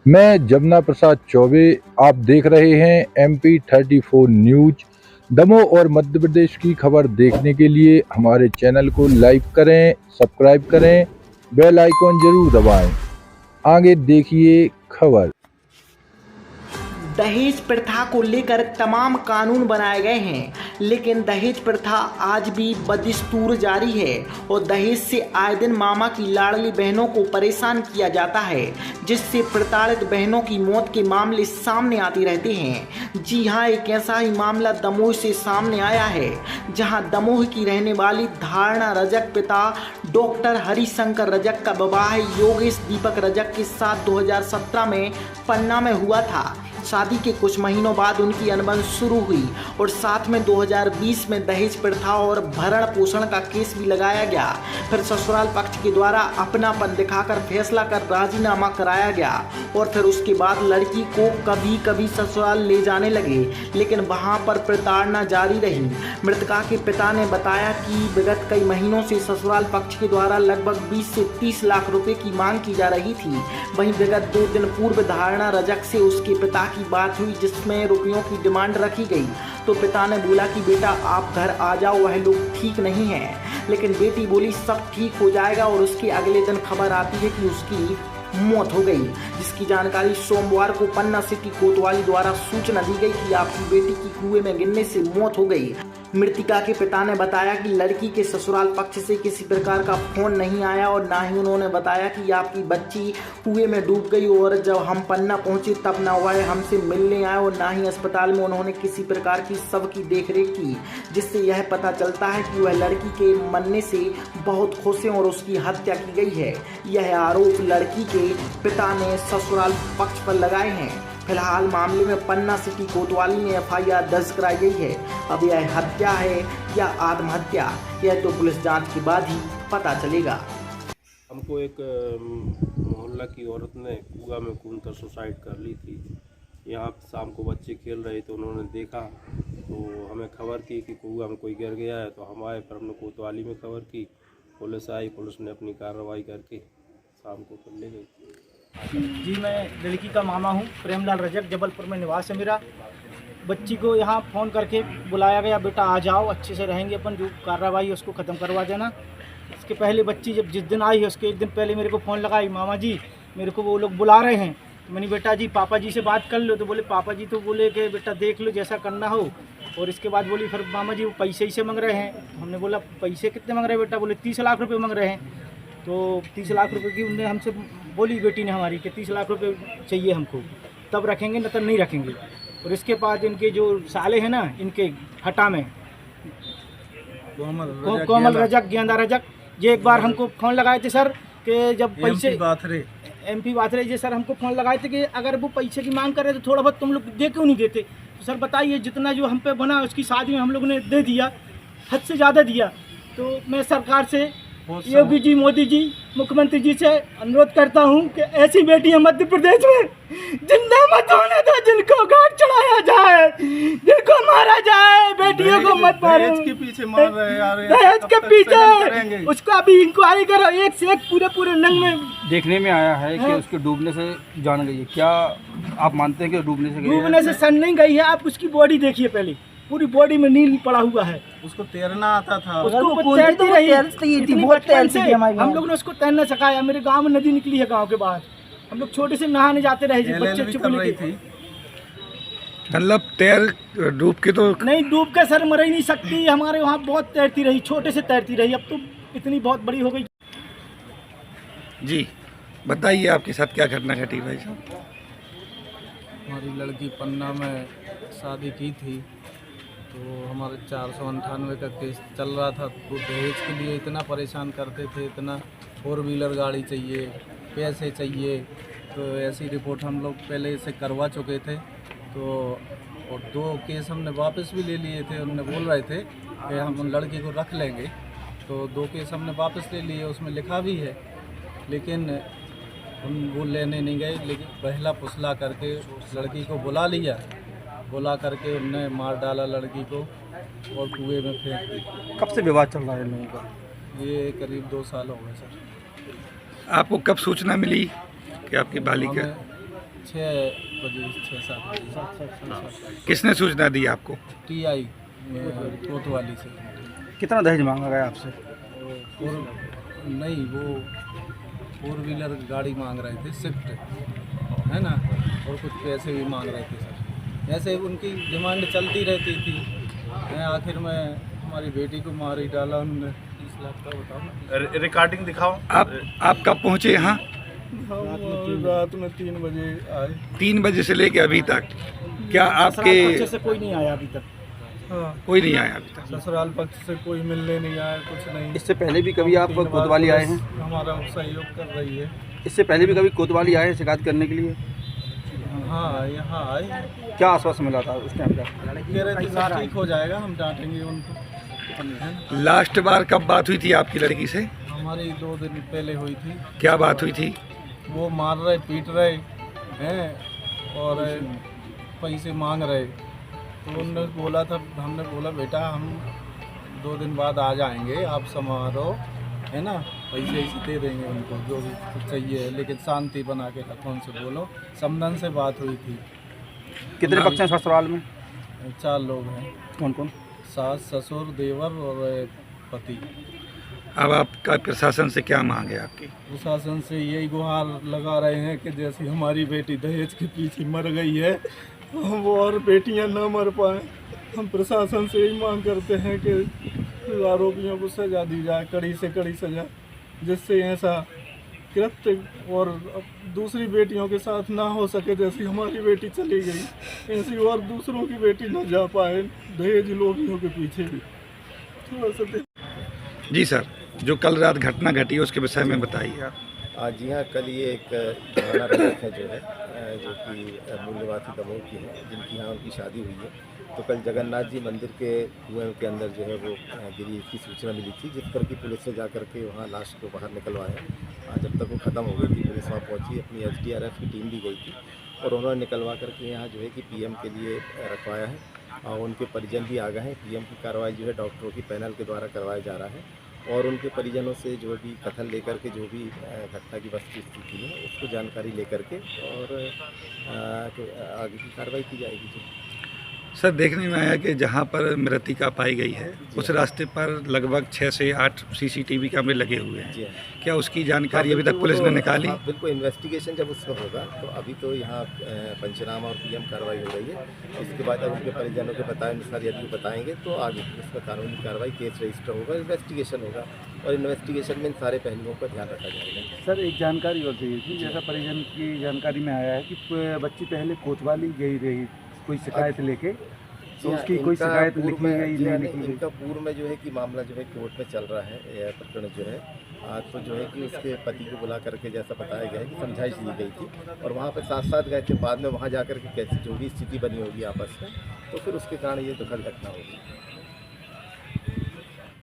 मैं जमुना प्रसाद चौबे। आप देख रहे हैं MP34 न्यूज। दमोह और मध्य प्रदेश की खबर देखने के लिए हमारे चैनल को लाइक करें, सब्सक्राइब करें, बेल आइकॉन जरूर दबाएं। आगे देखिए खबर। दहेज प्रथा को लेकर तमाम कानून बनाए गए हैं, लेकिन दहेज प्रथा आज भी बदस्तूर जारी है और दहेज से आए दिन मामा की लाडली बहनों को परेशान किया जाता है, जिससे प्रताड़ित बहनों की मौत के मामले सामने आते रहते हैं। जी हां, एक ऐसा ही मामला दमोह से सामने आया है, जहां दमोह की रहने वाली धारणा रजक पिता डॉक्टर हरिशंकर रजक का विवाह योगेश दीपक रजक के साथ 2017 में पन्ना में हुआ था। शादी के कुछ महीनों बाद उनकी अनबन शुरू हुई और साथ में 2020 में दहेज प्रथा और भरण पोषण का केस भी लगाया गया। फिर ससुराल पक्ष के द्वारा अपनापन दिखाकर फैसला कर राजीनामा कराया गया और फिर उसके बाद लड़की को कभी कभी ससुराल ले जाने लगे, लेकिन वहां पर प्रताड़ना जारी रही। मृतका के पिता ने बताया कि विगत कई महीनों से ससुराल पक्ष के द्वारा लगभग 20 से 30 लाख रुपए की मांग की जा रही थी। वहीं विगत 2 दिन पूर्व धारणा रजक से उसके पिता की बात हुई, जिसमें रुपयों की डिमांड रखी गई। तो पिता ने बोला कि बेटा आप घर आ जाओ, वह लोग ठीक नहीं हैं। लेकिन बेटी बोली सब ठीक हो जाएगा और उसके अगले दिन खबर आती है कि उसकी मौत हो गई, जिसकी जानकारी सोमवार को पन्ना सिटी कोतवाली द्वारा सूचना दी गई कि आपकी बेटी की कुएं में गिरने से मौत हो गई। मृतिका के पिता ने बताया कि लड़की के ससुराल पक्ष से किसी प्रकार का फोन नहीं आया और ना ही उन्होंने बताया कि आपकी बच्ची कुएं में डूब गई, और जब हम पन्ना पहुंचे तब ना वह हमसे मिलने आए और ना ही अस्पताल में उन्होंने किसी प्रकार की शव की देखरेख की, जिससे यह पता चलता है कि वह लड़की के मरने से बहुत खुश हैं और उसकी हत्या की गई है। यह आरोप लड़की के पिता ने ससुराल पक्ष पर लगाए हैं। फिलहाल मामले में पन्ना सिटी कोतवाली में FIR दर्ज कराई गई है। अब यह हत्या है या आत्महत्या, यह तो पुलिस जांच के बाद ही पता चलेगा। हमको एक मोहल्ला की औरत ने कुआं में कूदकर सुसाइड कर ली थी। यहाँ शाम को बच्चे खेल रहे थे, उन्होंने देखा तो हमें खबर की कि कुआं में कोई गिर गया है। तो हम आए, फिर हमने कोतवाली में खबर की, पुलिस आई, पुलिस ने अपनी कार्रवाई करके शाम को कर ले गई। जी, मैं लड़की का मामा हूँ, प्रेमलाल रजक, जबलपुर में निवास है मेरा। बच्ची को यहाँ फ़ोन करके बुलाया गया, बेटा आ जाओ, अच्छे से रहेंगे अपन, जो कार्रवाई है उसको ख़त्म करवा देना। इसके पहले बच्ची जब जिस दिन आई है उसके एक दिन पहले मेरे को फ़ोन लगाई, मामा जी मेरे को वो लोग बुला रहे हैं। तो मैंने बेटा जी पापा जी से बात कर लो, तो बोले पापा जी तो बोले कि बेटा देख लो जैसा करना हो। और इसके बाद बोली फिर मामा जी वो पैसे ही से मांग रहे हैं। तो हमने बोला पैसे कितने मांग रहे हैं बेटा? बोले 30 लाख रुपये मांग रहे हैं। तो 30 लाख रुपए की उनने हमसे बोली, बेटी ने हमारी, कि 30 लाख रुपए चाहिए हमको, तब रखेंगे न तब नहीं रखेंगे। और इसके बाद इनके जो साले हैं ना, इनके हटा में कोमल रजक, गेंदा रजक, ये एक बार हमको फ़ोन लगाए थे सर कि जब पैसे MP बाथरे जी सर हमको फ़ोन लगाए थे कि अगर वो पैसे की मांग कर रहे तो थोड़ा बहुत तुम लोग दे क्यों नहीं देते? तो सर बताइए, जितना जो हम पे बना उसकी शादी में हम लोगों ने दे दिया, हद से ज़्यादा दिया। तो मैं सरकार से, योगी जी, मोदी जी, मुख्यमंत्री जी से अनुरोध करता हूं कि ऐसी बेटियां मध्य प्रदेश में जिंदा मत होने दो, जिनको घाट चढ़ाया जाए, जिनको मारा जाए, बेटियों को मत मारो। दहेज के पीछे मार रहे हैं यार, दहेज के पीछे उसका भी इंक्वायरी करो, एक से एक पूरे नंग में देखने में आया है कि उसके डूबने से जान गई है। क्या आप मानते हैं कि डूबने से सन नहीं गई है? आप उसकी बॉडी देखिए, पहले पूरी बॉडी में नील पड़ा हुआ है। उसको तैरना आता था, उसको तैरती रही थी, बहुत तैरती थी। हम लोगों ने उसको तैरना सिखाया। मेरे गांव में नदी निकली है गांव के बाहर, हम लोग छोटे से नहाने जाते रहे, बच्चे को लेके। मतलब तैर डूब के तो नहीं, डूब के सर मर ही नहीं सकती। हमारे वहाँ बहुत तैरती रही, छोटे से तैरती रही, अब तो इतनी बहुत बड़ी हो गई। जी बताइए आपके साथ क्या घटना घटी भाई साहब? हमारी लड़की पन्ना में शादी की थी, तो हमारे 498 का केस चल रहा था। तो दहेज के लिए इतना परेशान करते थे, इतना 4 व्हीलर गाड़ी चाहिए, पैसे चाहिए। तो ऐसी रिपोर्ट हम लोग पहले से करवा चुके थे। तो और 2 केस हमने वापस भी ले लिए थे। उन्होंने बोल रहे थे कि हम लड़की को रख लेंगे, तो 2 केस हमने वापस ले लिए, उसमें लिखा भी है, लेकिन वो लेने नहीं गए। लेकिन पहला पुसला करके लड़की को बुला करके उनने मार डाला लड़की को और कुएं में फेंक दी। कब से विवाद चल रहा है इन लोगों का? ये करीब 2 साल हो गए सर। आपको कब सूचना मिली कि आपकी बालिका? 6 बजे। किसने सूचना दी आपको? TI कोतवाली से। कितना दहेज मांगा गया आपसे? नहीं, वो 4 व्हीलर गाड़ी मांग रहे थे, स्विफ्ट, है ना, और कुछ पैसे भी मांग रहे थे सर। ऐसे उनकी डिमांड चलती रहती थी। आखिर में हमारी बेटी को मार ही डाला उन्होंने। 30 लाख का बताओ। रिकॉर्डिंग दिखाओ। आप कब पहुंचे यहाँ? रात में 3 बजे आए। 3 बजे से लेके अभी तक क्या आपके अच्छे से कोई नहीं आया अभी तक। हाँ, कोई नहीं आया अभी तक? ससुराल पक्ष से कोई मिलने नहीं आया, कुछ नहीं। इससे पहले भी कभी आप 3 बार कोतवाली आए हैं? पुलिस हमारा सहयोग कर रही है। इससे पहले भी कभी कोतवाली आए हैं शिकायत करने के लिए? हाँ, यहाँ आए। क्या आश्वासन मिला था उस टाइम का? कह रहे थे सब ठीक हो जाएगा, हम डांटेंगे उनको। लास्ट बार कब बात हुई थी आपकी लड़की से? हमारी 2 दिन पहले हुई थी। क्या बात हुई थी? वो मार रहे, पीट रहे हैं और पैसे मांग रहे। तो उन्होंने बोला था, हमने बोला बेटा हम 2 दिन बाद आ जाएंगे, आप संभालो, है ना, पैसे ऐसे दे देंगे उनको जो भी चाहिए, लेकिन शांति बना के रखो, उनसे बोलो। समदन से बात हुई थी। कितने पक्ष हैं ससुराल में? 4 लोग हैं, कौन कौन? सास, ससुर, देवर और पति। अब आपका प्रशासन से क्या मांग है आपकी? प्रशासन से यही गुहार लगा रहे हैं कि जैसे हमारी बेटी दहेज के पीछे मर गई है, वो और बेटियां ना मर पाए। हम प्रशासन से यही मांग करते हैं कि आरोपियों को सजा दी जाए, कड़ी से कड़ी सजा, जिससे ऐसा कृत्य और दूसरी बेटियों के साथ ना हो सके। जैसी हमारी बेटी चली गई, ऐसी और दूसरों की बेटी ना जा पाए दहेज लोभियों के पीछे। थोड़ा सा जी सर, जो कल रात घटना घटी उसके विषय में बताइए आप। जी हाँ, कल ये एक घराना रजक है जो कि मूल निवासी दमोह की है, जिनकी यहाँ उनकी शादी हुई है। तो कल जगन्नाथ जी मंदिर के कुएं के अंदर जो है वो गिरी, इसकी सूचना मिली थी, जिस पर कि पुलिस ने जा कर के वहाँ लाश को बाहर निकलवाया। जब तक वो ख़त्म हो गई थी, पुलिस वहाँ पहुँची, अपनी SDRF की टीम भी गई थी और उन्होंने निकलवा करके यहाँ जो है कि PM के लिए रखवाया है। और उनके परिजन भी आ गए हैं। PM की कार्रवाई जो है डॉक्टरों की पैनल के द्वारा करवाया जा रहा है और उनके परिजनों से जो भी कथन लेकर के जो भी घटना की वस्तु स्थिति है उसको जानकारी लेकर के और आगे की कार्रवाई की जाएगी। जी सर, देखने में आया कि जहां पर मृतिका पाई गई है उस रास्ते पर लगभग 6 से 8 CCTV कैमरे लगे हुए हैं। जी, क्या उसकी जानकारी अभी तक पुलिस ने निकाली? हाँ, बिल्कुल इन्वेस्टिगेशन जब उसमें होगा तो अभी तो यहाँ पंचनामा और PM कार्रवाई हो रही है। इसके बाद अब उनके परिजनों के बताए अनुसार यदि बताएंगे तो आगे उसका कानूनी कार्रवाई, केस रजिस्टर होगा, इन्वेस्टिगेशन होगा और इन्वेस्टिगेशन में इन सारे पहलुओं पर ध्यान रखा जाएगा। सर, एक जानकारी और चाहिए थी। जैसा परिजन की जानकारी में आया है कि बच्ची पहले कोतवाली गई रही कोई शिकायत लेके, तो उसकी कोई शिकायत लिखी गई नहीं? इनका पूर्व में जो है कि मामला जो है कोर्ट में चल रहा है, प्रकरण जो है तो जो है कि उसके पति को बुला करके जैसा बताया गया है कि समझाइश दी गई थी और वहाँ पर साथ साथ गए थे। बाद में वहाँ जा कर के कैसी जो भी स्थिति बनी होगी आपस में, तो फिर उसके कारण ये दुखद घटना होगी।